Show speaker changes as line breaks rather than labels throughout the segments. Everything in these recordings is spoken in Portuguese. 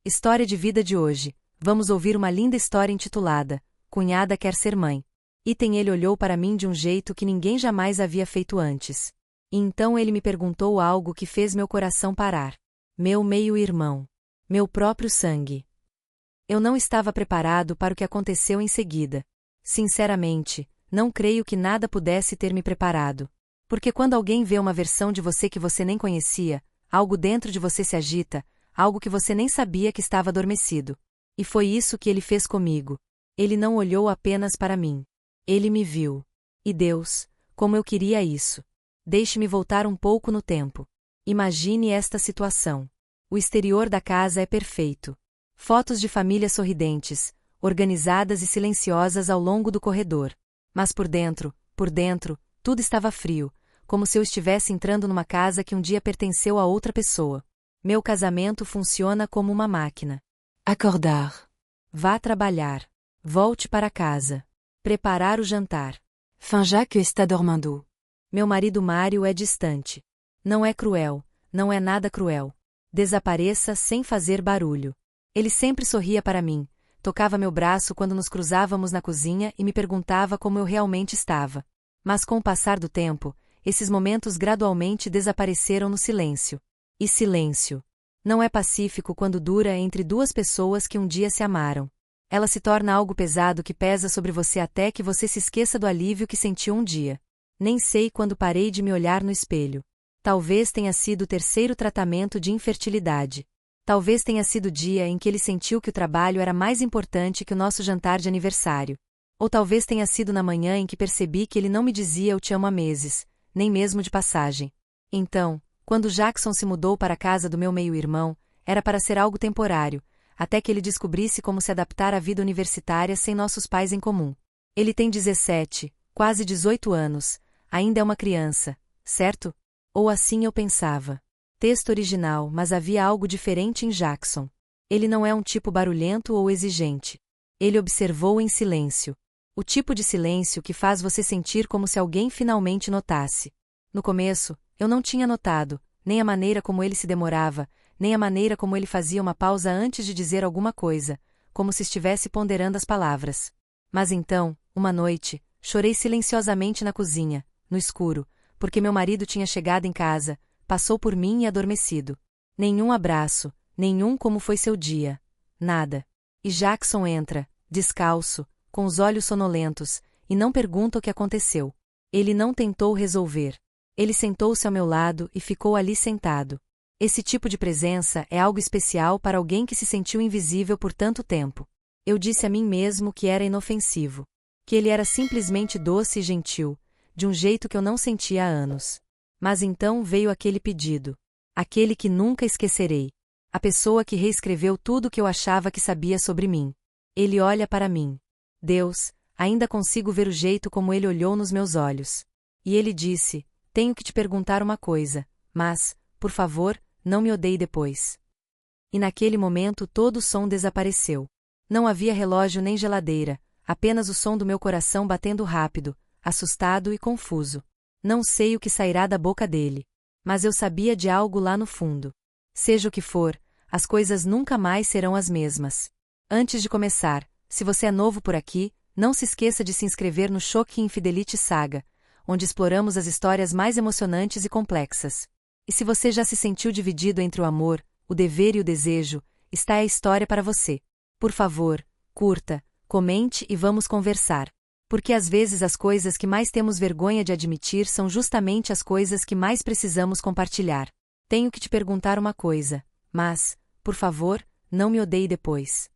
História de vida de hoje. Vamos ouvir uma linda história intitulada Cunhada quer ser mãe. Item ele olhou para mim de um jeito que ninguém jamais havia feito antes. E então ele me perguntou algo que fez meu coração parar. Meu meio-irmão. Meu próprio sangue. Eu não estava preparado para o que aconteceu em seguida. Sinceramente, não creio que nada pudesse ter me preparado. Porque quando alguém vê uma versão de você que você nem conhecia, algo dentro de você se agita, algo que você nem sabia que estava adormecido. E foi isso que ele fez comigo. Ele não olhou apenas para mim. Ele me viu. E Deus, como eu queria isso. Deixe-me voltar um pouco no tempo. Imagine esta situação. O exterior da casa é perfeito. Fotos de famílias sorridentes, organizadas e silenciosas ao longo do corredor. Mas por dentro, tudo estava frio, como se eu estivesse entrando numa casa que um dia pertenceu a outra pessoa. Meu casamento funciona como uma máquina. Acordar. Vá trabalhar. Volte para casa. Preparar o jantar. Finja que está dormindo. Meu marido Mário é distante. Não é cruel, não é nada cruel. Desapareça sem fazer barulho. Ele sempre sorria para mim, tocava meu braço quando nos cruzávamos na cozinha e me perguntava como eu realmente estava. Mas com o passar do tempo, esses momentos gradualmente desapareceram no silêncio. E silêncio. Não é pacífico quando dura entre duas pessoas que um dia se amaram. Ela se torna algo pesado que pesa sobre você até que você se esqueça do alívio que sentiu um dia. Nem sei quando parei de me olhar no espelho. Talvez tenha sido o terceiro tratamento de infertilidade. Talvez tenha sido o dia em que ele sentiu que o trabalho era mais importante que o nosso jantar de aniversário. Ou talvez tenha sido na manhã em que percebi que ele não me dizia eu te amo há meses, nem mesmo de passagem. Então, quando Jackson se mudou para a casa do meu meio-irmão, era para ser algo temporário, até que ele descobrisse como se adaptar à vida universitária sem nossos pais em comum. Ele tem 17, quase 18 anos, ainda é uma criança, certo? Ou assim eu pensava. Texto original, mas havia algo diferente em Jackson. Ele não é um tipo barulhento ou exigente. Ele observou em silêncio. O tipo de silêncio que faz você sentir como se alguém finalmente notasse. No começo, eu não tinha notado, nem a maneira como ele se demorava, nem a maneira como ele fazia uma pausa antes de dizer alguma coisa, como se estivesse ponderando as palavras. Mas então, uma noite, chorei silenciosamente na cozinha, no escuro, porque meu marido tinha chegado em casa, passou por mim e adormecido. Nenhum abraço, nenhum como foi seu dia. Nada. E Jackson entra, descalço, com os olhos sonolentos, e não pergunta o que aconteceu. Ele não tentou resolver. Ele sentou-se ao meu lado e ficou ali sentado. Esse tipo de presença é algo especial para alguém que se sentiu invisível por tanto tempo. Eu disse a mim mesmo que era inofensivo. Que ele era simplesmente doce e gentil, de um jeito que eu não sentia há anos. Mas então veio aquele pedido. Aquele que nunca esquecerei. A pessoa que reescreveu tudo o que eu achava que sabia sobre mim. Ele olha para mim. Deus, ainda consigo ver o jeito como ele olhou nos meus olhos. E ele disse, tenho que te perguntar uma coisa, mas, por favor, não me odeie depois. E naquele momento todo o som desapareceu. Não havia relógio nem geladeira, apenas o som do meu coração batendo rápido, assustado e confuso. Não sei o que sairá da boca dele. Mas eu sabia de algo lá no fundo. Seja o que for, as coisas nunca mais serão as mesmas. Antes de começar, se você é novo por aqui, não se esqueça de se inscrever no Choque Infidelity Saga, onde exploramos as histórias mais emocionantes e complexas. E se você já se sentiu dividido entre o amor, o dever e o desejo, está a história para você. Por favor, curta, comente e vamos conversar. Porque às vezes as coisas que mais temos vergonha de admitir são justamente as coisas que mais precisamos compartilhar. Tenho que te perguntar uma coisa, mas, por favor, não me odeie depois.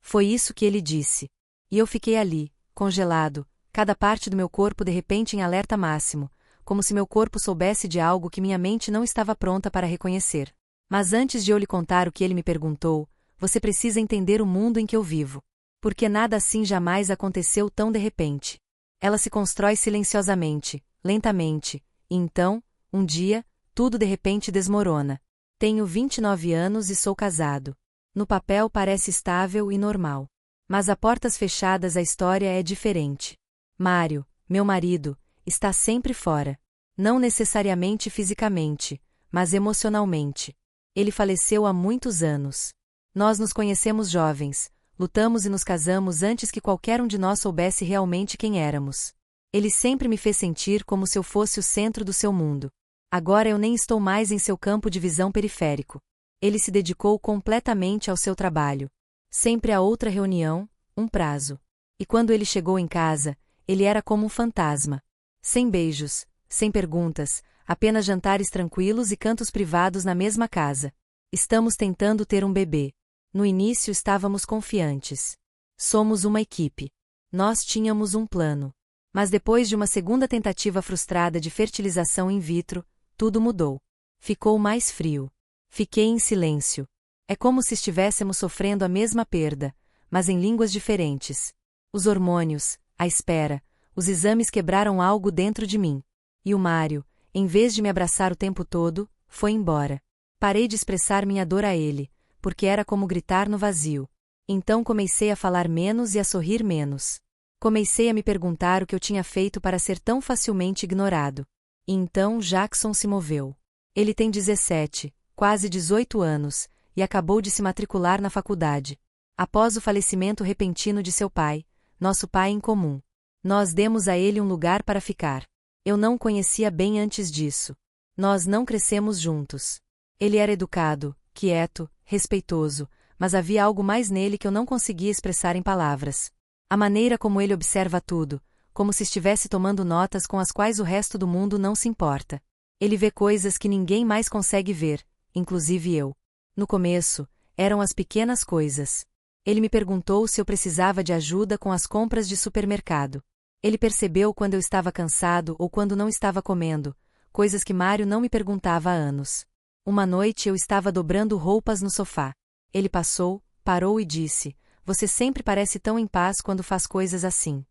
Foi isso que ele disse. E eu fiquei ali, congelado, cada parte do meu corpo de repente em alerta máximo, como se meu corpo soubesse de algo que minha mente não estava pronta para reconhecer. Mas antes de eu lhe contar o que ele me perguntou, você precisa entender o mundo em que eu vivo. Porque nada assim jamais aconteceu tão de repente. Ela se constrói silenciosamente, lentamente, e então, um dia, tudo de repente desmorona. Tenho 29 anos e sou casado. No papel parece estável e normal. Mas a portas fechadas a história é diferente. Mário, meu marido, está sempre fora. Não necessariamente fisicamente, mas emocionalmente. Ele faleceu há muitos anos. Nós nos conhecemos jovens, lutamos e nos casamos antes que qualquer um de nós soubesse realmente quem éramos. Ele sempre me fez sentir como se eu fosse o centro do seu mundo. Agora eu nem estou mais em seu campo de visão periférico. Ele se dedicou completamente ao seu trabalho. Sempre há outra reunião, um prazo. E quando ele chegou em casa, ele era como um fantasma. Sem beijos, sem perguntas, apenas jantares tranquilos e cantos privados na mesma casa. Estamos tentando ter um bebê. No início estávamos confiantes. Somos uma equipe. Nós tínhamos um plano. Mas depois de uma segunda tentativa frustrada de fertilização in vitro, tudo mudou. Ficou mais frio. Fiquei em silêncio. É como se estivéssemos sofrendo a mesma perda, mas em línguas diferentes. Os hormônios, a espera, os exames quebraram algo dentro de mim. E o Mário, em vez de me abraçar o tempo todo, foi embora. Parei de expressar minha dor a ele, porque era como gritar no vazio. Então comecei a falar menos e a sorrir menos. Comecei a me perguntar o que eu tinha feito para ser tão facilmente ignorado. E então Jackson se moveu. Ele tem 17, quase 18 anos, e acabou de se matricular na faculdade. Após o falecimento repentino de seu pai, nosso pai em comum, nós demos a ele um lugar para ficar. Eu não o conhecia bem antes disso. Nós não crescemos juntos. Ele era educado, quieto, respeitoso, mas havia algo mais nele que eu não conseguia expressar em palavras. A maneira como ele observa tudo, como se estivesse tomando notas com as quais o resto do mundo não se importa. Ele vê coisas que ninguém mais consegue ver, inclusive eu. No começo, eram as pequenas coisas. Ele me perguntou se eu precisava de ajuda com as compras de supermercado. Ele percebeu quando eu estava cansado ou quando não estava comendo, coisas que Mário não me perguntava há anos. Uma noite eu estava dobrando roupas no sofá. Ele passou, parou e disse: "Você sempre parece tão em paz quando faz coisas assim."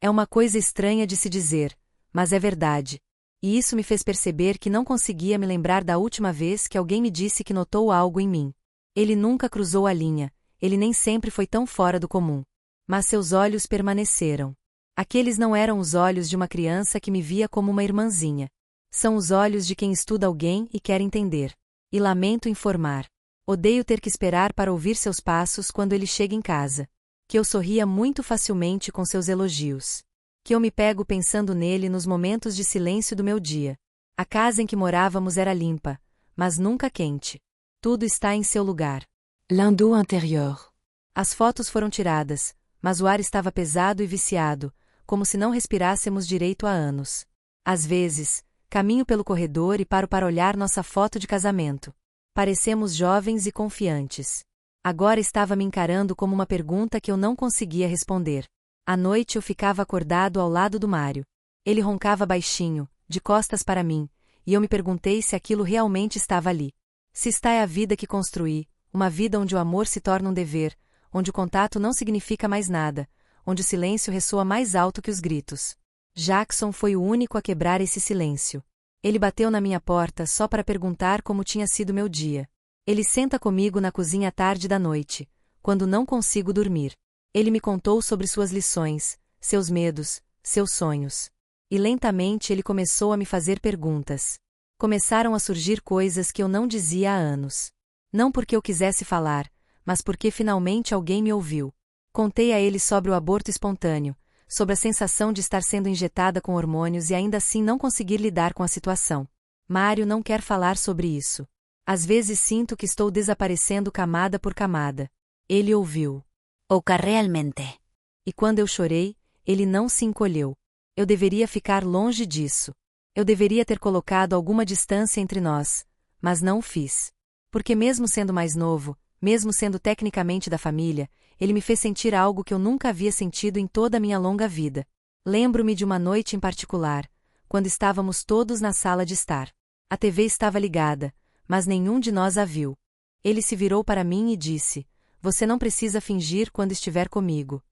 É uma coisa estranha de se dizer, mas é verdade. E isso me fez perceber que não conseguia me lembrar da última vez que alguém me disse que notou algo em mim. Ele nunca cruzou a linha, ele nem sempre foi tão fora do comum. Mas seus olhos permaneceram. Aqueles não eram os olhos de uma criança que me via como uma irmãzinha. São os olhos de quem estuda alguém e quer entender. E lamento informar. Odeio ter que esperar para ouvir seus passos quando ele chega em casa. Que eu sorria muito facilmente com seus elogios. Que eu me pego pensando nele nos momentos de silêncio do meu dia. A casa em que morávamos era limpa, mas nunca quente. Tudo está em seu lugar. L'indou intérieur. As fotos foram tiradas, mas o ar estava pesado e viciado, como se não respirássemos direito há anos. Às vezes, caminho pelo corredor e paro para olhar nossa foto de casamento. Parecemos jovens e confiantes. Agora estava me encarando como uma pergunta que eu não conseguia responder. À noite eu ficava acordado ao lado do Mário. Ele roncava baixinho, de costas para mim, e eu me perguntei se aquilo realmente estava ali. Se está é a vida que construí, uma vida onde o amor se torna um dever, onde o contato não significa mais nada, onde o silêncio ressoa mais alto que os gritos. Jackson foi o único a quebrar esse silêncio. Ele bateu na minha porta só para perguntar como tinha sido meu dia. Ele senta comigo na cozinha à tarde da noite, quando não consigo dormir. Ele me contou sobre suas lições, seus medos, seus sonhos. E lentamente ele começou a me fazer perguntas. Começaram a surgir coisas que eu não dizia há anos. Não porque eu quisesse falar, mas porque finalmente alguém me ouviu. Contei a ele sobre o aborto espontâneo, sobre a sensação de estar sendo injetada com hormônios e ainda assim não conseguir lidar com a situação. Mário não quer falar sobre isso. Às vezes sinto que estou desaparecendo camada por camada. Ele ouviu. O que realmente? E quando eu chorei, ele não se encolheu. Eu deveria ficar longe disso. Eu deveria ter colocado alguma distância entre nós, mas não o fiz. Porque mesmo sendo mais novo, mesmo sendo tecnicamente da família, ele me fez sentir algo que eu nunca havia sentido em toda a minha longa vida. Lembro-me de uma noite em particular, quando estávamos todos na sala de estar. A TV estava ligada, mas nenhum de nós a viu. Ele se virou para mim e disse: "Você não precisa fingir quando estiver comigo."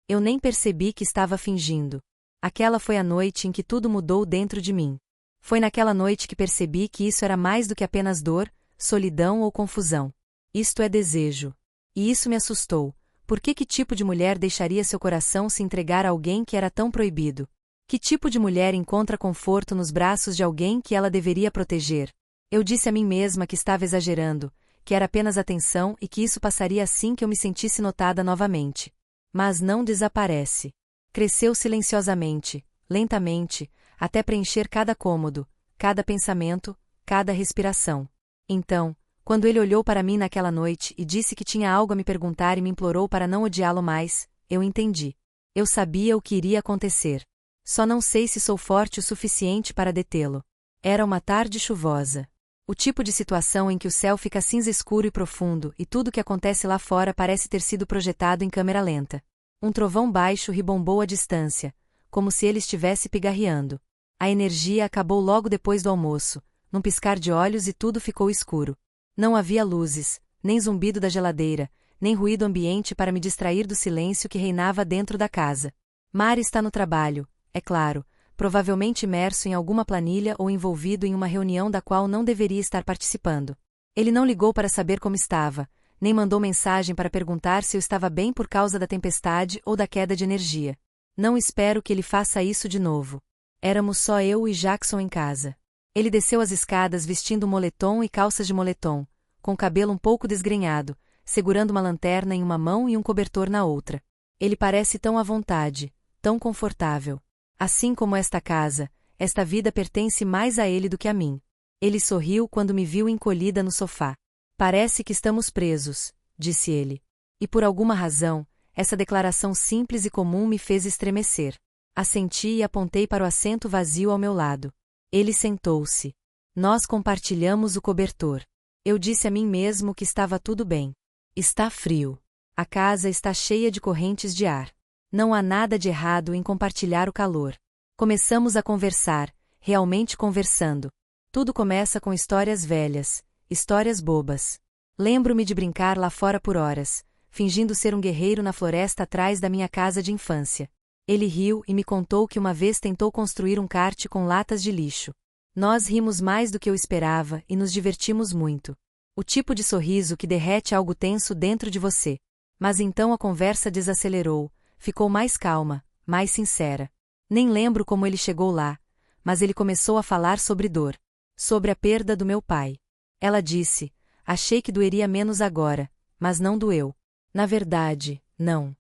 Eu nem percebi que estava fingindo. Aquela foi a noite em que tudo mudou dentro de mim. Foi naquela noite que percebi que isso era mais do que apenas dor, solidão ou confusão. Isto é desejo. E isso me assustou. Por que tipo de mulher deixaria seu coração se entregar a alguém que era tão proibido? Que tipo de mulher encontra conforto nos braços de alguém que ela deveria proteger? Eu disse a mim mesma que estava exagerando, que era apenas atenção e que isso passaria assim que eu me sentisse notada novamente. Mas não desaparece. Cresceu silenciosamente, lentamente, até preencher cada cômodo, cada pensamento, cada respiração. Então, quando ele olhou para mim naquela noite e disse que tinha algo a me perguntar e me implorou para não odiá-lo mais, eu entendi. Eu sabia o que iria acontecer. Só não sei se sou forte o suficiente para detê-lo. Era uma tarde chuvosa. O tipo de situação em que o céu fica cinza escuro e profundo e tudo o que acontece lá fora parece ter sido projetado em câmera lenta. Um trovão baixo ribombou à distância, como se ele estivesse pigarreando. A energia acabou logo depois do almoço, num piscar de olhos e tudo ficou escuro. Não havia luzes, nem zumbido da geladeira, nem ruído ambiente para me distrair do silêncio que reinava dentro da casa. Mari está no trabalho, é claro, provavelmente imerso em alguma planilha ou envolvido em uma reunião da qual não deveria estar participando. Ele não ligou para saber como estava, nem mandou mensagem para perguntar se eu estava bem por causa da tempestade ou da queda de energia. Não espero que ele faça isso de novo. Éramos só eu e Jackson em casa. Ele desceu as escadas vestindo moletom e calças de moletom, com o cabelo um pouco desgrenhado, segurando uma lanterna em uma mão e um cobertor na outra. Ele parece tão à vontade, tão confortável. Assim como esta casa, esta vida pertence mais a ele do que a mim. Ele sorriu quando me viu encolhida no sofá. Parece que estamos presos, disse ele. E por alguma razão, essa declaração simples e comum me fez estremecer. Assenti e apontei para o assento vazio ao meu lado. Ele sentou-se. Nós compartilhamos o cobertor. Eu disse a mim mesmo que estava tudo bem. Está frio. A casa está cheia de correntes de ar. Não há nada de errado em compartilhar o calor. Começamos a conversar, realmente conversando. Tudo começa com histórias velhas, histórias bobas. Lembro-me de brincar lá fora por horas, fingindo ser um guerreiro na floresta atrás da minha casa de infância. Ele riu e me contou que uma vez tentou construir um kart com latas de lixo. Nós rimos mais do que eu esperava e nos divertimos muito. O tipo de sorriso que derrete algo tenso dentro de você. Mas então a conversa desacelerou, ficou mais calma, mais sincera. Nem lembro como ele chegou lá, mas ele começou a falar sobre dor. Sobre a perda do meu pai. Ela disse, achei que doeria menos agora, mas não doeu. Na verdade, não.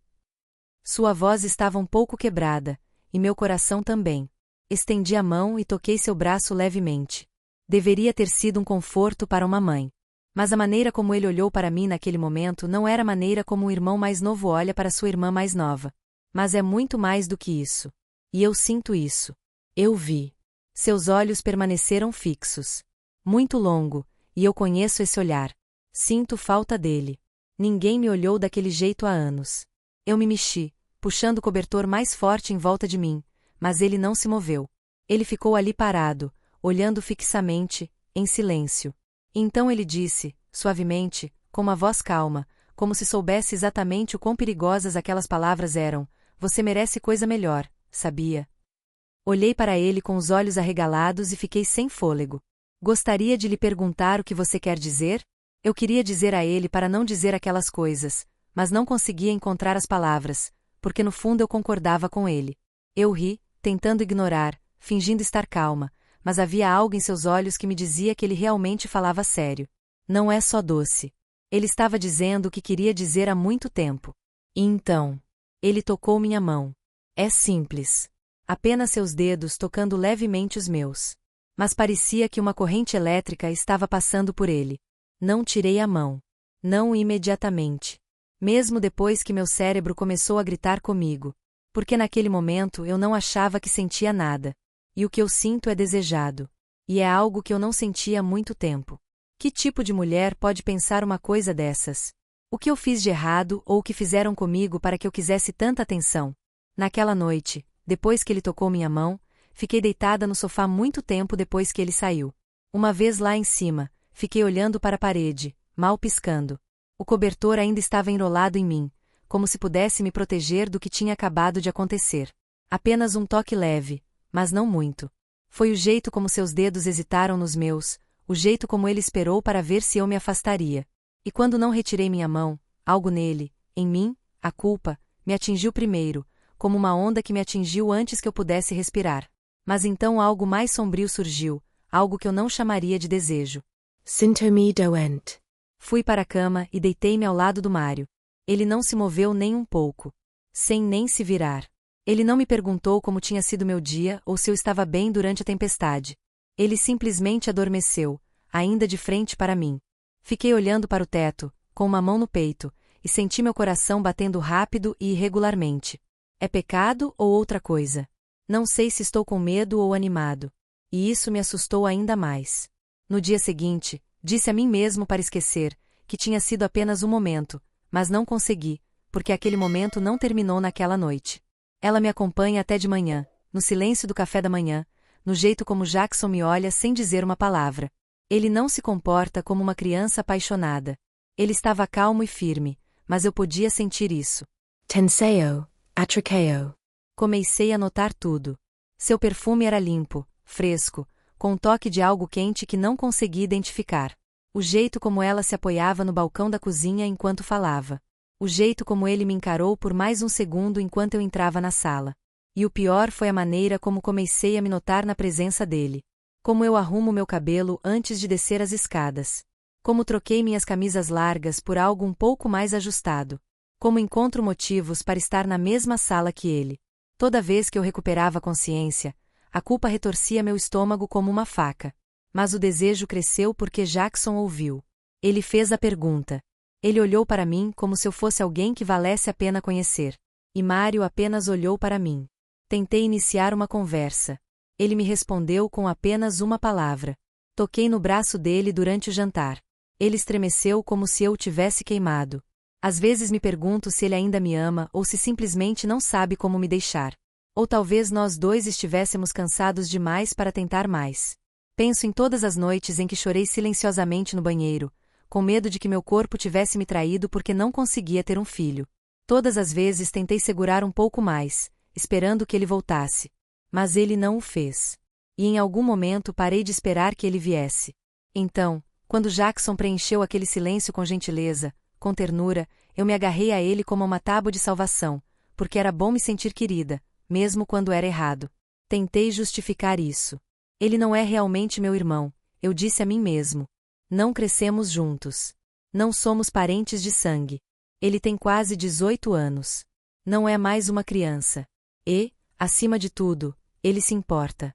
Sua voz estava um pouco quebrada, e meu coração também. Estendi a mão e toquei seu braço levemente. Deveria ter sido um conforto para uma mãe. Mas a maneira como ele olhou para mim naquele momento não era a maneira como um irmão mais novo olha para sua irmã mais nova. Mas é muito mais do que isso. E eu sinto isso. Eu vi. Seus olhos permaneceram fixos. Muito longo, e eu conheço esse olhar. Sinto falta dele. Ninguém me olhou daquele jeito há anos. Eu me mexi, puxando o cobertor mais forte em volta de mim, mas ele não se moveu. Ele ficou ali parado, olhando fixamente, em silêncio. Então ele disse, suavemente, com uma voz calma, como se soubesse exatamente o quão perigosas aquelas palavras eram: você merece coisa melhor, sabia? Olhei para ele com os olhos arregalados e fiquei sem fôlego. Gostaria de lhe perguntar o que você quer dizer? Eu queria dizer a ele para não dizer aquelas coisas, mas não conseguia encontrar as palavras, porque no fundo eu concordava com ele. Eu ri, tentando ignorar, fingindo estar calma, mas havia algo em seus olhos que me dizia que ele realmente falava sério. Não é só doce. Ele estava dizendo o que queria dizer há muito tempo. E então, ele tocou minha mão. É simples. Apenas seus dedos tocando levemente os meus. Mas parecia que uma corrente elétrica estava passando por ele. Não tirei a mão. Não imediatamente. Mesmo depois que meu cérebro começou a gritar comigo. Porque naquele momento eu não achava que sentia nada. E o que eu sinto é desejado. E é algo que eu não sentia há muito tempo. Que tipo de mulher pode pensar uma coisa dessas? O que eu fiz de errado ou o que fizeram comigo para que eu quisesse tanta atenção? Naquela noite, depois que ele tocou minha mão, fiquei deitada no sofá muito tempo depois que ele saiu. Uma vez lá em cima, fiquei olhando para a parede, mal piscando. O cobertor ainda estava enrolado em mim, como se pudesse me proteger do que tinha acabado de acontecer. Apenas um toque leve, mas não muito. Foi o jeito como seus dedos hesitaram nos meus, o jeito como ele esperou para ver se eu me afastaria. E quando não retirei minha mão, algo nele, em mim, a culpa, me atingiu primeiro, como uma onda que me atingiu antes que eu pudesse respirar. Mas então algo mais sombrio surgiu, algo que eu não chamaria de desejo.
Sinto-me doente.
Fui para a cama e deitei-me ao lado do Mário. Ele não se moveu nem um pouco. Sem nem se virar. Ele não me perguntou como tinha sido meu dia ou se eu estava bem durante a tempestade. Ele simplesmente adormeceu, ainda de frente para mim. Fiquei olhando para o teto, com uma mão no peito, e senti meu coração batendo rápido e irregularmente. É pecado ou outra coisa? Não sei se estou com medo ou animado. E isso me assustou ainda mais. No dia seguinte, disse a mim mesmo para esquecer, que tinha sido apenas um momento, mas não consegui, porque aquele momento não terminou naquela noite. Ela me acompanha até de manhã, no silêncio do café da manhã, no jeito como Jackson me olha sem dizer uma palavra. Ele não se comporta como uma criança apaixonada. Ele estava calmo e firme, mas eu podia sentir isso.
Tenseo, atracheo.
Comecei a notar tudo. Seu perfume era limpo, fresco, com um toque de algo quente que não consegui identificar. O jeito como ela se apoiava no balcão da cozinha enquanto falava. O jeito como ele me encarou por mais um segundo enquanto eu entrava na sala. E o pior foi a maneira como comecei a me notar na presença dele. Como eu arrumo meu cabelo antes de descer as escadas. Como troquei minhas camisas largas por algo um pouco mais ajustado. Como encontro motivos para estar na mesma sala que ele. Toda vez que eu recuperava a consciência, a culpa retorcia meu estômago como uma faca. Mas o desejo cresceu porque Jackson ouviu. Ele fez a pergunta. Ele olhou para mim como se eu fosse alguém que valesse a pena conhecer. E Mário apenas olhou para mim. Tentei iniciar uma conversa. Ele me respondeu com apenas uma palavra. Toquei no braço dele durante o jantar. Ele estremeceu como se eu o tivesse queimado. Às vezes me pergunto se ele ainda me ama ou se simplesmente não sabe como me deixar. Ou talvez nós dois estivéssemos cansados demais para tentar mais. Penso em todas as noites em que chorei silenciosamente no banheiro, com medo de que meu corpo tivesse me traído porque não conseguia ter um filho. Todas as vezes tentei segurar um pouco mais, esperando que ele voltasse. Mas ele não o fez. E em algum momento parei de esperar que ele viesse. Então, quando Jackson preencheu aquele silêncio com gentileza, com ternura, eu me agarrei a ele como a uma tábua de salvação, porque era bom me sentir querida, mesmo quando era errado. Tentei justificar isso. Ele não é realmente meu irmão, eu disse a mim mesmo. Não crescemos juntos. Não somos parentes de sangue. Ele tem quase 18 anos. Não é mais uma criança. E, acima de tudo, ele se importa.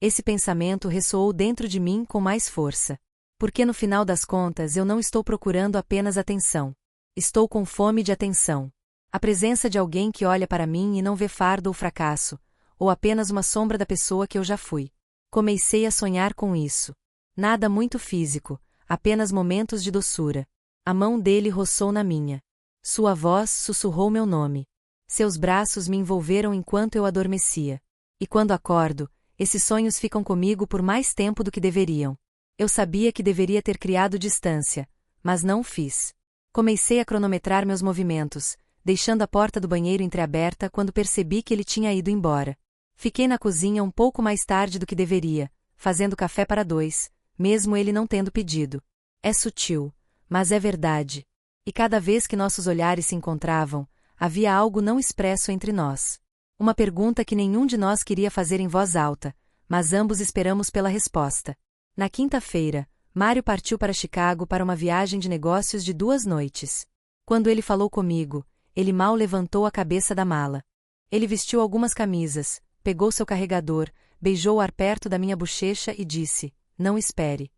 Esse pensamento ressoou dentro de mim com mais força. Porque no final das contas eu não estou procurando apenas atenção. Estou com fome de atenção. A presença de alguém que olha para mim e não vê fardo ou fracasso, ou apenas uma sombra da pessoa que eu já fui. Comecei a sonhar com isso. Nada muito físico, apenas momentos de doçura. A mão dele roçou na minha. Sua voz sussurrou meu nome. Seus braços me envolveram enquanto eu adormecia. E quando acordo, esses sonhos ficam comigo por mais tempo do que deveriam. Eu sabia que deveria ter criado distância, mas não o fiz. Comecei a cronometrar meus movimentos, deixando a porta do banheiro entreaberta quando percebi que ele tinha ido embora. Fiquei na cozinha um pouco mais tarde do que deveria, fazendo café para dois, mesmo ele não tendo pedido. É sutil, mas é verdade. E cada vez que nossos olhares se encontravam, havia algo não expresso entre nós. Uma pergunta que nenhum de nós queria fazer em voz alta, mas ambos esperamos pela resposta. Na quinta-feira, Mário partiu para Chicago para uma viagem de negócios de 2 noites. Quando ele falou comigo, ele mal levantou a cabeça da mala. Ele vestiu algumas camisas, pegou seu carregador, beijou o ar perto da minha bochecha e disse, não espere.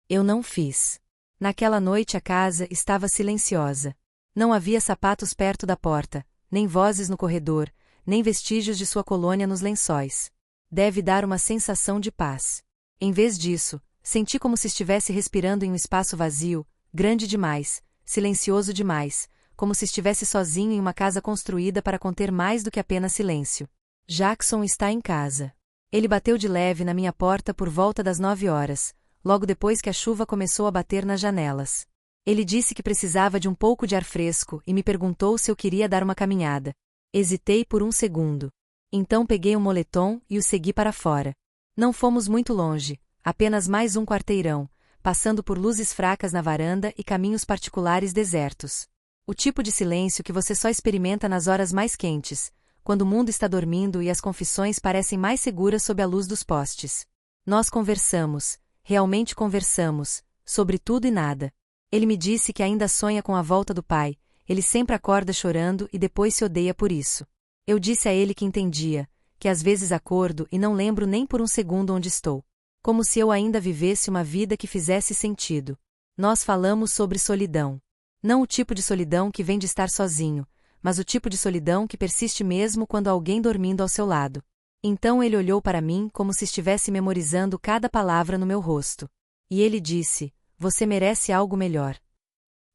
Eu não fiz. Naquela noite a casa estava silenciosa. Não havia sapatos perto da porta, nem vozes no corredor, nem vestígios de sua colônia nos lençóis. Deve dar uma sensação de paz. Em vez disso, senti como se estivesse respirando em um espaço vazio, grande demais, silencioso demais, como se estivesse sozinho em uma casa construída para conter mais do que apenas silêncio. Jackson está em casa. Ele bateu de leve na minha porta por volta das 9 horas, logo depois que a chuva começou a bater nas janelas. Ele disse que precisava de um pouco de ar fresco e me perguntou se eu queria dar uma caminhada. Hesitei por um segundo. Então peguei um moletom e o segui para fora. Não fomos muito longe, apenas mais um quarteirão, passando por luzes fracas na varanda e caminhos particulares desertos. O tipo de silêncio que você só experimenta nas horas mais quentes, quando o mundo está dormindo e as confissões parecem mais seguras sob a luz dos postes. Nós conversamos, realmente conversamos, sobre tudo e nada. Ele me disse que ainda sonha com a volta do pai, ele sempre acorda chorando e depois se odeia por isso. Eu disse a ele que entendia, que às vezes acordo e não lembro nem por um segundo onde estou. Como se eu ainda vivesse uma vida que fizesse sentido. Nós falamos sobre solidão. Não o tipo de solidão que vem de estar sozinho, mas o tipo de solidão que persiste mesmo quando há alguém dormindo ao seu lado. Então ele olhou para mim como se estivesse memorizando cada palavra no meu rosto. E ele disse: "Você merece algo melhor."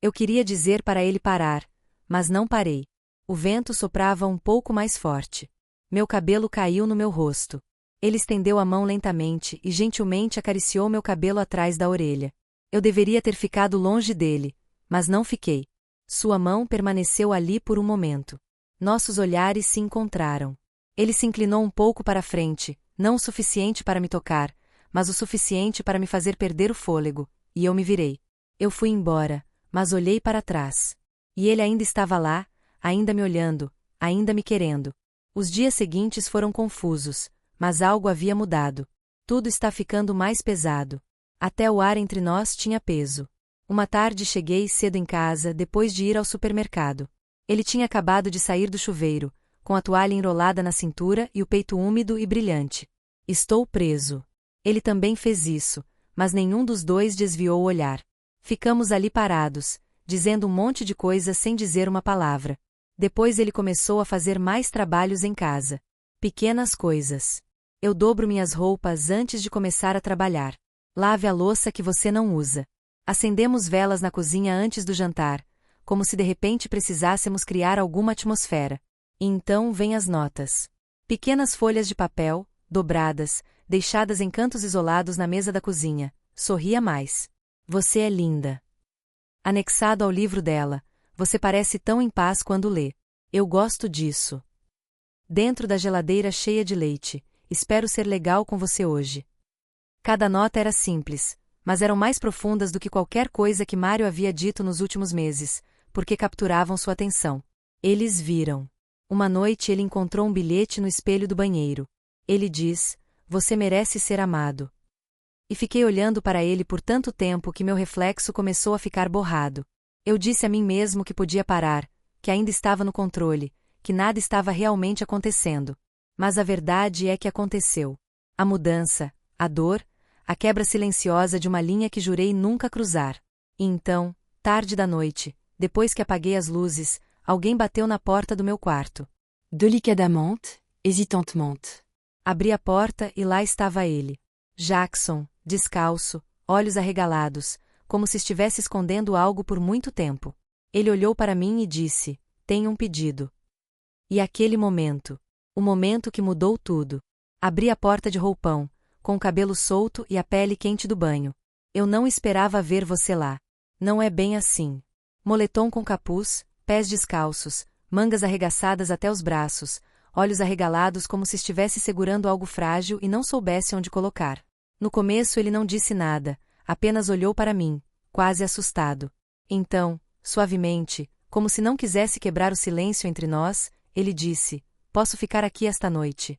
Eu queria dizer para ele parar, mas não parei. O vento soprava um pouco mais forte. Meu cabelo caiu no meu rosto. Ele estendeu a mão lentamente e gentilmente acariciou meu cabelo atrás da orelha. Eu deveria ter ficado longe dele, mas não fiquei. Sua mão permaneceu ali por um momento. Nossos olhares se encontraram. Ele se inclinou um pouco para frente, não o suficiente para me tocar, mas o suficiente para me fazer perder o fôlego, e eu me virei. Eu fui embora, mas olhei para trás. E ele ainda estava lá, ainda me olhando, ainda me querendo. Os dias seguintes foram confusos, mas algo havia mudado. Tudo está ficando mais pesado. Até o ar entre nós tinha peso. Uma tarde cheguei cedo em casa depois de ir ao supermercado. Ele tinha acabado de sair do chuveiro, com a toalha enrolada na cintura e o peito úmido e brilhante. "Estou preso." Ele também fez isso, mas nenhum dos dois desviou o olhar. Ficamos ali parados, dizendo um monte de coisas sem dizer uma palavra. Depois ele começou a fazer mais trabalhos em casa. Pequenas coisas. Eu dobro minhas roupas antes de começar a trabalhar. Lave a louça que você não usa. Acendemos velas na cozinha antes do jantar, como se de repente precisássemos criar alguma atmosfera. E então vêm as notas. Pequenas folhas de papel, dobradas, deixadas em cantos isolados na mesa da cozinha. "Sorria mais. Você é linda." Anexado ao livro dela. "Você parece tão em paz quando lê." Eu gosto disso. Dentro da geladeira cheia de leite. "Espero ser legal com você hoje." Cada nota era simples, mas eram mais profundas do que qualquer coisa que Mário havia dito nos últimos meses, porque capturavam sua atenção. Eles viram. Uma noite ele encontrou um bilhete no espelho do banheiro. Ele diz: "Você merece ser amado." E fiquei olhando para ele por tanto tempo que meu reflexo começou a ficar borrado. Eu disse a mim mesmo que podia parar, que ainda estava no controle, que nada estava realmente acontecendo. Mas a verdade é que aconteceu. A mudança, a dor, a quebra silenciosa de uma linha que jurei nunca cruzar. E então, tarde da noite, depois que apaguei as luzes, alguém bateu na porta do meu quarto.
Délicadamente, hésitantement.
Abri a porta e lá estava ele. Jackson, descalço, olhos arregalados, como se estivesse escondendo algo por muito tempo. Ele olhou para mim e disse: "Tenho um pedido." E aquele momento. O momento que mudou tudo. Abri a porta de roupão, com o cabelo solto e a pele quente do banho. "Eu não esperava ver você lá." "Não é bem assim." Moletom com capuz, pés descalços, mangas arregaçadas até os braços, olhos arregalados como se estivesse segurando algo frágil e não soubesse onde colocar. No começo ele não disse nada, apenas olhou para mim, quase assustado. Então, suavemente, como se não quisesse quebrar o silêncio entre nós, ele disse: "Posso ficar aqui esta noite?"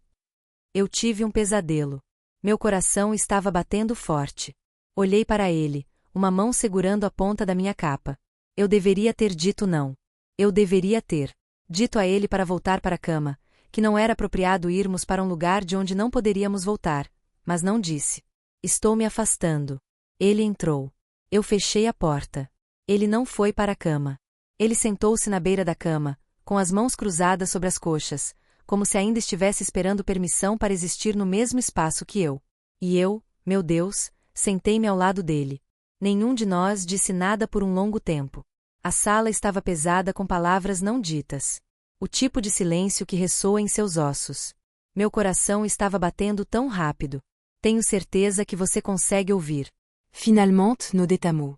Eu tive um pesadelo. Meu coração estava batendo forte. Olhei para ele, uma mão segurando a ponta da minha capa. Eu deveria ter dito não. Eu deveria ter dito a ele para voltar para a cama, que não era apropriado irmos para um lugar de onde não poderíamos voltar, mas não disse. "Estou me afastando." Ele entrou. Eu fechei a porta. Ele não foi para a cama. Ele sentou-se na beira da cama, com as mãos cruzadas sobre as coxas, como se ainda estivesse esperando permissão para existir no mesmo espaço que eu. E eu, meu Deus, sentei-me ao lado dele. Nenhum de nós disse nada por um longo tempo. A sala estava pesada com palavras não ditas. O tipo de silêncio que ressoa em seus ossos. Meu coração estava batendo tão rápido. "Tenho certeza que você consegue ouvir."
Finalement, nos détamos.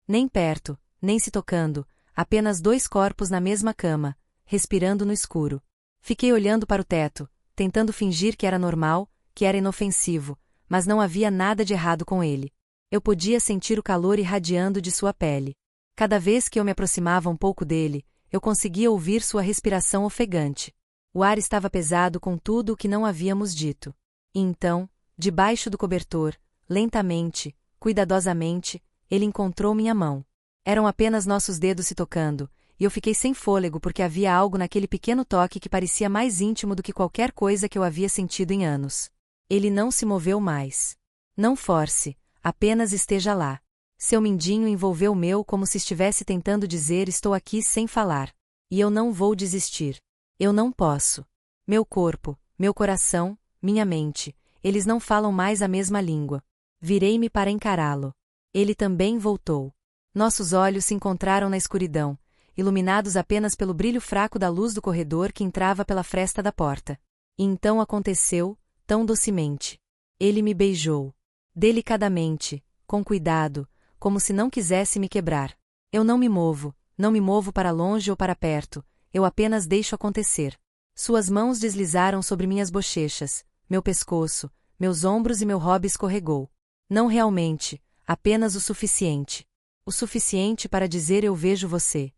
Nem perto, nem se tocando, apenas dois corpos na mesma cama, respirando no escuro. Fiquei olhando para o teto, tentando fingir que era normal, que era inofensivo, mas não havia nada de errado com ele. Eu podia sentir o calor irradiando de sua pele. Cada vez que eu me aproximava um pouco dele, eu conseguia ouvir sua respiração ofegante. O ar estava pesado com tudo o que não havíamos dito. E então, debaixo do cobertor, lentamente, cuidadosamente, ele encontrou minha mão. Eram apenas nossos dedos se tocando, e eu fiquei sem fôlego porque havia algo naquele pequeno toque que parecia mais íntimo do que qualquer coisa que eu havia sentido em anos. Ele não se moveu mais. Não force, apenas esteja lá. Seu mindinho envolveu o meu como se estivesse tentando dizer: estou aqui sem falar. E eu não vou desistir. Eu não posso. Meu corpo, meu coração, minha mente, eles não falam mais a mesma língua. Virei-me para encará-lo. Ele também voltou. Nossos olhos se encontraram na escuridão, iluminados apenas pelo brilho fraco da luz do corredor que entrava pela fresta da porta. E então aconteceu, tão docemente. Ele me beijou. Delicadamente, com cuidado, como se não quisesse me quebrar. Eu não me movo para longe ou para perto, eu apenas deixo acontecer. Suas mãos deslizaram sobre minhas bochechas, meu pescoço, meus ombros e meu hobby escorregou. Não realmente, apenas o suficiente. O suficiente para dizer: eu vejo você.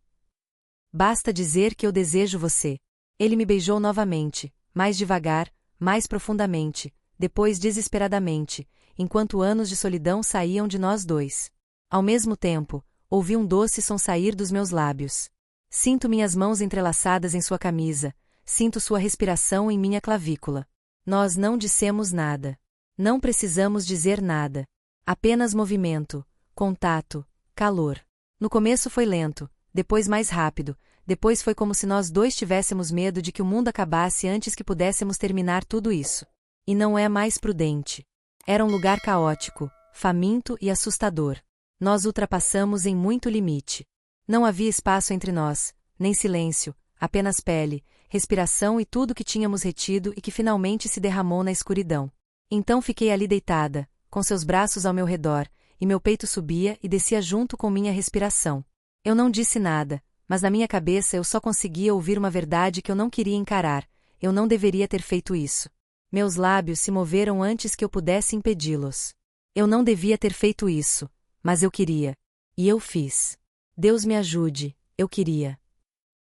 Basta dizer que eu desejo você. Ele me beijou novamente, mais devagar, mais profundamente, depois desesperadamente, enquanto anos de solidão saíam de nós dois. Ao mesmo tempo, ouvi um doce som sair dos meus lábios. Sinto minhas mãos entrelaçadas em sua camisa, sinto sua respiração em minha clavícula. Nós não dissemos nada. Não precisamos dizer nada. Apenas movimento, contato, calor. No começo foi lento, depois mais rápido, depois foi como se nós dois tivéssemos medo de que o mundo acabasse antes que pudéssemos terminar tudo isso. E não é mais prudente. Era um lugar caótico, faminto e assustador. Nós ultrapassamos em muito limite. Não havia espaço entre nós, nem silêncio, apenas pele, respiração e tudo que tínhamos retido e que finalmente se derramou na escuridão. Então fiquei ali deitada, com seus braços ao meu redor, e meu peito subia e descia junto com minha respiração. Eu não disse nada, mas na minha cabeça eu só conseguia ouvir uma verdade que eu não queria encarar: eu não deveria ter feito isso. Meus lábios se moveram antes que eu pudesse impedi-los. Eu não devia ter feito isso, mas eu queria. E eu fiz. Deus me ajude, eu queria.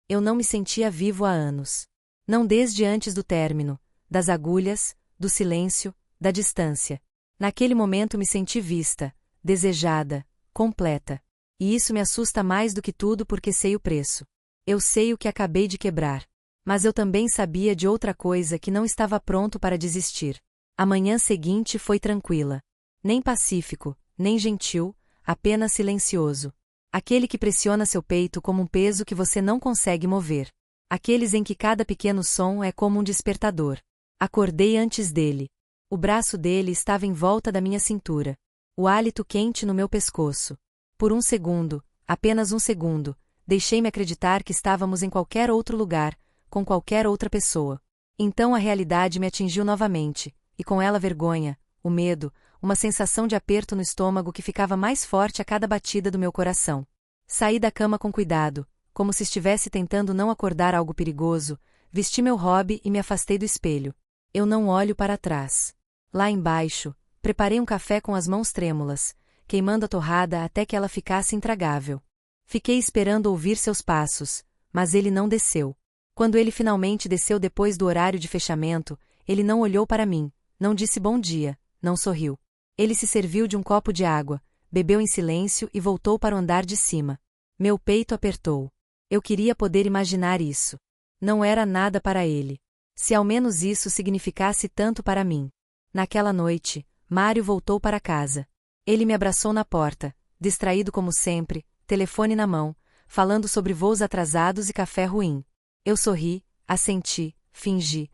Eu não me sentia vivo há anos. Não desde antes do término, das agulhas, do silêncio, da distância. Naquele momento me senti vista, desejada, completa. E isso me assusta mais do que tudo porque sei o preço. Eu sei o que acabei de quebrar. Mas eu também sabia de outra coisa: que não estava pronto para desistir. A manhã seguinte foi tranquila. Nem pacífico, nem gentil, apenas silencioso. Aquele que pressiona seu peito como um peso que você não consegue mover. Aqueles em que cada pequeno som é como um despertador. Acordei antes dele. O braço dele estava em volta da minha cintura. O hálito quente no meu pescoço. Por um segundo, apenas um segundo, deixei-me acreditar que estávamos em qualquer outro lugar, com qualquer outra pessoa. Então a realidade me atingiu novamente, e com ela a vergonha, o medo, uma sensação de aperto no estômago que ficava mais forte a cada batida do meu coração. Saí da cama com cuidado, como se estivesse tentando não acordar algo perigoso, vesti meu hobby e me afastei do espelho. Eu não olho para trás. Lá embaixo, preparei um café com as mãos trêmulas, queimando a torrada até que ela ficasse intragável. Fiquei esperando ouvir seus passos, mas ele não desceu. Quando ele finalmente desceu depois do horário de fechamento, ele não olhou para mim, não disse bom dia, não sorriu. Ele se serviu de um copo de água, bebeu em silêncio e voltou para o andar de cima. Meu peito apertou. Eu queria poder imaginar isso. Não era nada para ele. Se ao menos isso significasse tanto para mim. Naquela noite, Mário voltou para casa. Ele me abraçou na porta, distraído como sempre, telefone na mão, falando sobre voos atrasados e café ruim. Eu sorri, assenti, fingi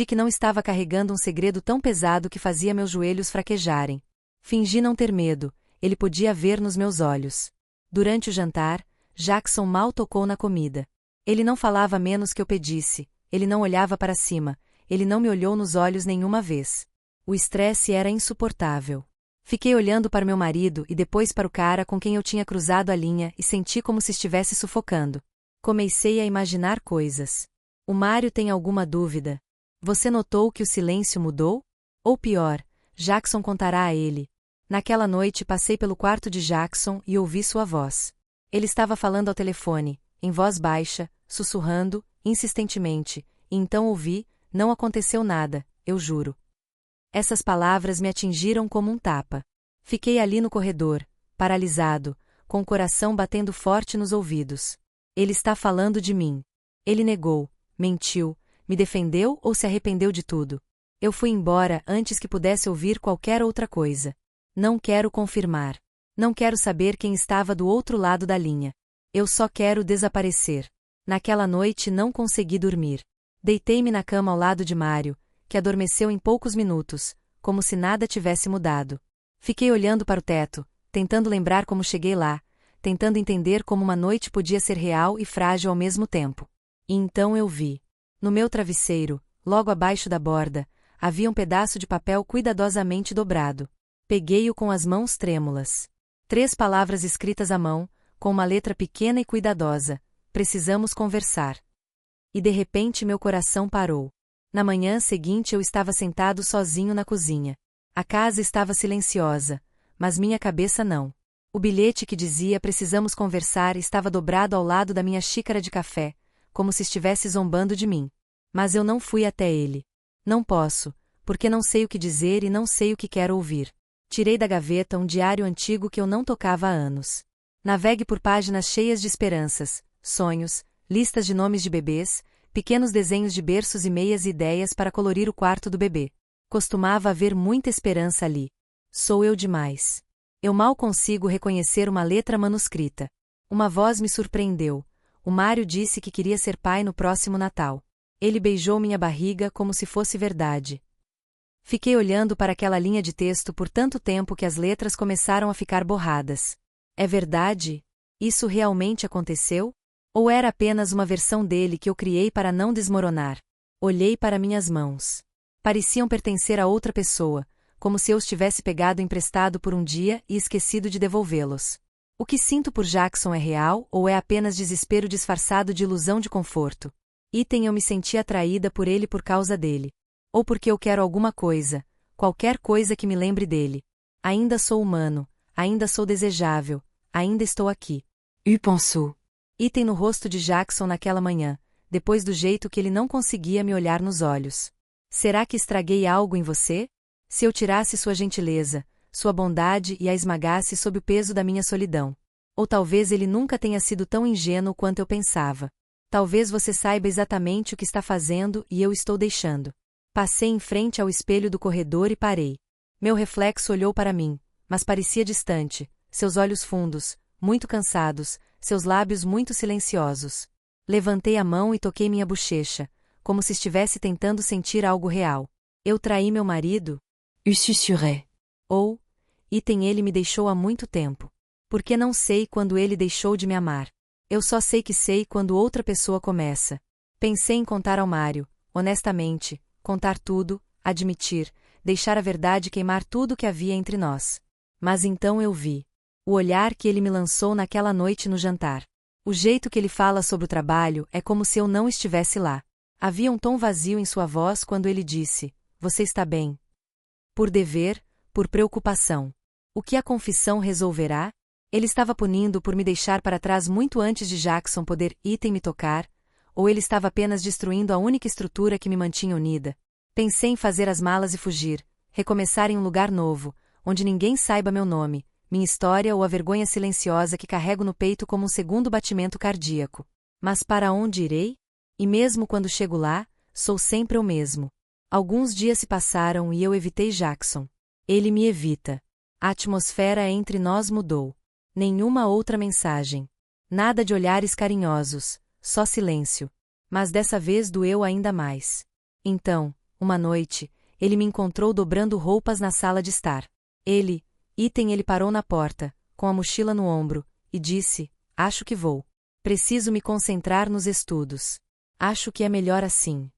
que não estava carregando um segredo tão pesado que fazia meus joelhos fraquejarem. Fingi não ter medo, ele podia ver nos meus olhos. Durante o jantar, Jackson mal tocou na comida. Ele não falava menos que eu pedisse, ele não olhava para cima, ele não me olhou nos olhos nenhuma vez. O estresse era insuportável. Fiquei olhando para meu marido e depois para o cara com quem eu tinha cruzado a linha e senti como se estivesse sufocando. Comecei a imaginar coisas. O Mário tem alguma dúvida? Você notou que o silêncio mudou? Ou pior, Jackson contará a ele. Naquela noite passei pelo quarto de Jackson e ouvi sua voz. Ele estava falando ao telefone, em voz baixa, sussurrando, insistentemente, e então ouvi: não aconteceu nada, eu juro. Essas palavras me atingiram como um tapa. Fiquei ali no corredor, paralisado, com o coração batendo forte nos ouvidos. Ele está falando de mim. Ele negou, mentiu, me defendeu ou se arrependeu de tudo? Eu fui embora antes que pudesse ouvir qualquer outra coisa. Não quero confirmar. Não quero saber quem estava do outro lado da linha. Eu só quero desaparecer. Naquela noite não consegui dormir. Deitei-me na cama ao lado de Mário, que adormeceu em poucos minutos, como se nada tivesse mudado. Fiquei olhando para o teto, tentando lembrar como cheguei lá, tentando entender como uma noite podia ser real e frágil ao mesmo tempo. E então eu vi. No meu travesseiro, logo abaixo da borda, havia um pedaço de papel cuidadosamente dobrado. Peguei-o com as mãos trêmulas. 3 palavras escritas à mão, com uma letra pequena e cuidadosa: precisamos conversar. E de repente meu coração parou. Na manhã seguinte eu estava sentado sozinho na cozinha. A casa estava silenciosa, mas minha cabeça não. O bilhete que dizia precisamos conversar estava dobrado ao lado da minha xícara de café, como se estivesse zombando de mim. Mas eu não fui até ele. Não posso, porque não sei o que dizer e não sei o que quero ouvir. Tirei da gaveta um diário antigo que eu não tocava há anos. Navegue por páginas cheias de esperanças, sonhos, listas de nomes de bebês, pequenos desenhos de berços e meias e ideias para colorir o quarto do bebê. Costumava haver muita esperança ali. Sou eu demais. Eu mal consigo reconhecer uma letra manuscrita. Uma voz me surpreendeu. O Mário disse que queria ser pai no próximo Natal. Ele beijou minha barriga como se fosse verdade. Fiquei olhando para aquela linha de texto por tanto tempo que as letras começaram a ficar borradas. É verdade? Isso realmente aconteceu? Ou era apenas uma versão dele que eu criei para não desmoronar? Olhei para minhas mãos. Pareciam pertencer a outra pessoa, como se eu os tivesse pegado emprestado por um dia e esquecido de devolvê-los. O que sinto por Jackson é real ou é apenas desespero disfarçado de ilusão de conforto? Item eu me senti atraída por ele por causa dele. Ou porque eu quero alguma coisa, qualquer coisa que me lembre dele. Ainda sou humano, ainda sou desejável, ainda estou aqui.
Pensou.
Item no rosto de Jackson naquela manhã, depois do jeito que ele não conseguia me olhar nos olhos. Será que estraguei algo em você? Se eu tirasse sua gentileza, sua bondade e a esmagasse sob o peso da minha solidão. Ou talvez ele nunca tenha sido tão ingênuo quanto eu pensava. Talvez você saiba exatamente o que está fazendo e eu estou deixando. Passei em frente ao espelho do corredor e parei. Meu reflexo olhou para mim, mas parecia distante, seus olhos fundos, muito cansados, seus lábios muito silenciosos. Levantei a mão e toquei minha bochecha, como se estivesse tentando sentir algo real. Eu traí meu marido?
Susurrait.
Ou, item ele me deixou há muito tempo. Porque não sei quando ele deixou de me amar. Eu só sei que sei quando outra pessoa começa. Pensei em contar ao Mário, honestamente, contar tudo, admitir, deixar a verdade queimar tudo que havia entre nós. Mas então eu vi. O olhar que ele me lançou naquela noite no jantar. O jeito que ele fala sobre o trabalho é como se eu não estivesse lá. Havia um tom vazio em sua voz quando ele disse: "Você está bem?" Por dever, por preocupação. O que a confissão resolverá? Ele estava punindo por me deixar para trás muito antes de Jackson poder item me tocar, ou ele estava apenas destruindo a única estrutura que me mantinha unida? Pensei em fazer as malas e fugir, recomeçar em um lugar novo, onde ninguém saiba meu nome, minha história ou a vergonha silenciosa que carrego no peito como um segundo batimento cardíaco. Mas para onde irei? E mesmo quando chego lá, sou sempre o mesmo. Alguns dias se passaram e eu evitei Jackson. Ele me evita. A atmosfera entre nós mudou. Nenhuma outra mensagem. Nada de olhares carinhosos, só silêncio. Mas dessa vez doeu ainda mais. Então, uma noite, ele me encontrou dobrando roupas na sala de estar. Ele parou na porta, com a mochila no ombro, e disse: "Acho que vou. Preciso me concentrar nos estudos. Acho que é melhor assim."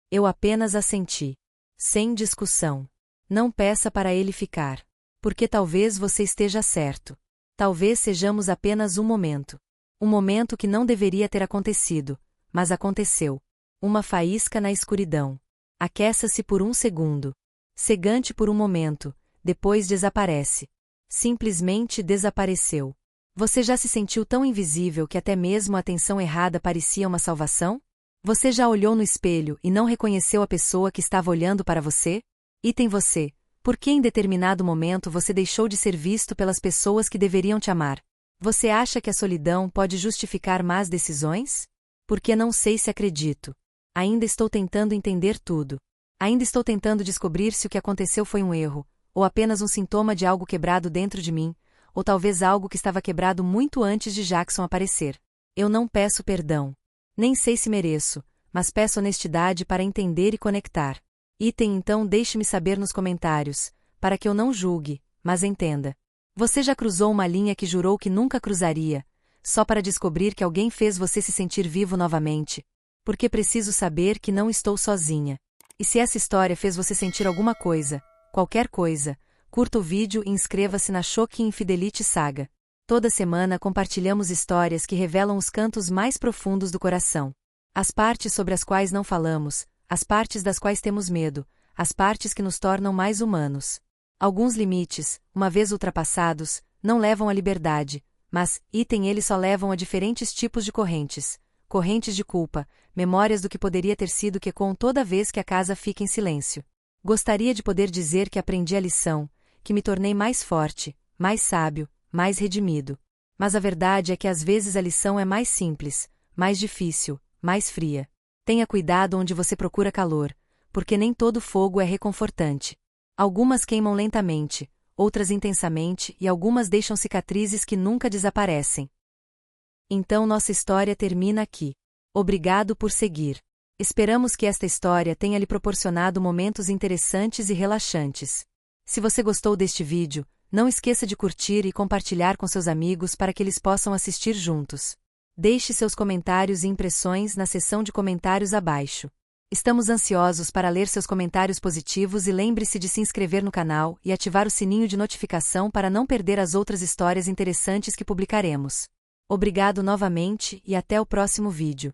Eu apenas assenti. Sem discussão. Não peça para ele ficar. Porque talvez você esteja certo. Talvez sejamos apenas um momento. Um momento que não deveria ter acontecido, mas aconteceu. Uma faísca na escuridão. Aqueça-se por um segundo. Cegante por um momento, depois desaparece. Simplesmente desapareceu. Você já se sentiu tão invisível que até mesmo a atenção errada parecia uma salvação? Você já olhou no espelho e não reconheceu a pessoa que estava olhando para você? Item você. Por que em determinado momento você deixou de ser visto pelas pessoas que deveriam te amar? Você acha que a solidão pode justificar más decisões? Porque não sei se acredito. Ainda estou tentando entender tudo. Ainda estou tentando descobrir se o que aconteceu foi um erro, ou apenas um sintoma de algo quebrado dentro de mim, ou talvez algo que estava quebrado muito antes de Jackson aparecer. Eu não peço perdão. Nem sei se mereço, mas peço honestidade para entender e conectar. Então deixe-me saber nos comentários, para que eu não julgue, mas entenda. Você já cruzou uma linha que jurou que nunca cruzaria, só para descobrir que alguém fez você se sentir vivo novamente? Porque preciso saber que não estou sozinha. E se essa história fez você sentir alguma coisa, qualquer coisa, curta o vídeo e inscreva-se na Choque Infidelity Saga. Toda semana compartilhamos histórias que revelam os cantos mais profundos do coração. As partes sobre as quais não falamos, as partes das quais temos medo, as partes que nos tornam mais humanos. Alguns limites, uma vez ultrapassados, não levam à liberdade, mas, eles só levam a diferentes tipos de correntes. Correntes de culpa, memórias do que poderia ter sido que ecoam toda vez que a casa fica em silêncio. Gostaria de poder dizer que aprendi a lição, que me tornei mais forte, mais sábio, mais redimido. Mas a verdade é que às vezes a lição é mais simples, mais difícil, mais fria. Tenha cuidado onde você procura calor, porque nem todo fogo é reconfortante. Algumas queimam lentamente, outras intensamente e algumas deixam cicatrizes que nunca desaparecem. Então nossa história termina aqui. Obrigado por seguir. Esperamos que esta história tenha lhe proporcionado momentos interessantes e relaxantes. Se você gostou deste vídeo, não esqueça de curtir e compartilhar com seus amigos para que eles possam assistir juntos. Deixe seus comentários e impressões na seção de comentários abaixo. Estamos ansiosos para ler seus comentários positivos e lembre-se de se inscrever no canal e ativar o sininho de notificação para não perder as outras histórias interessantes que publicaremos. Obrigado novamente e até o próximo vídeo.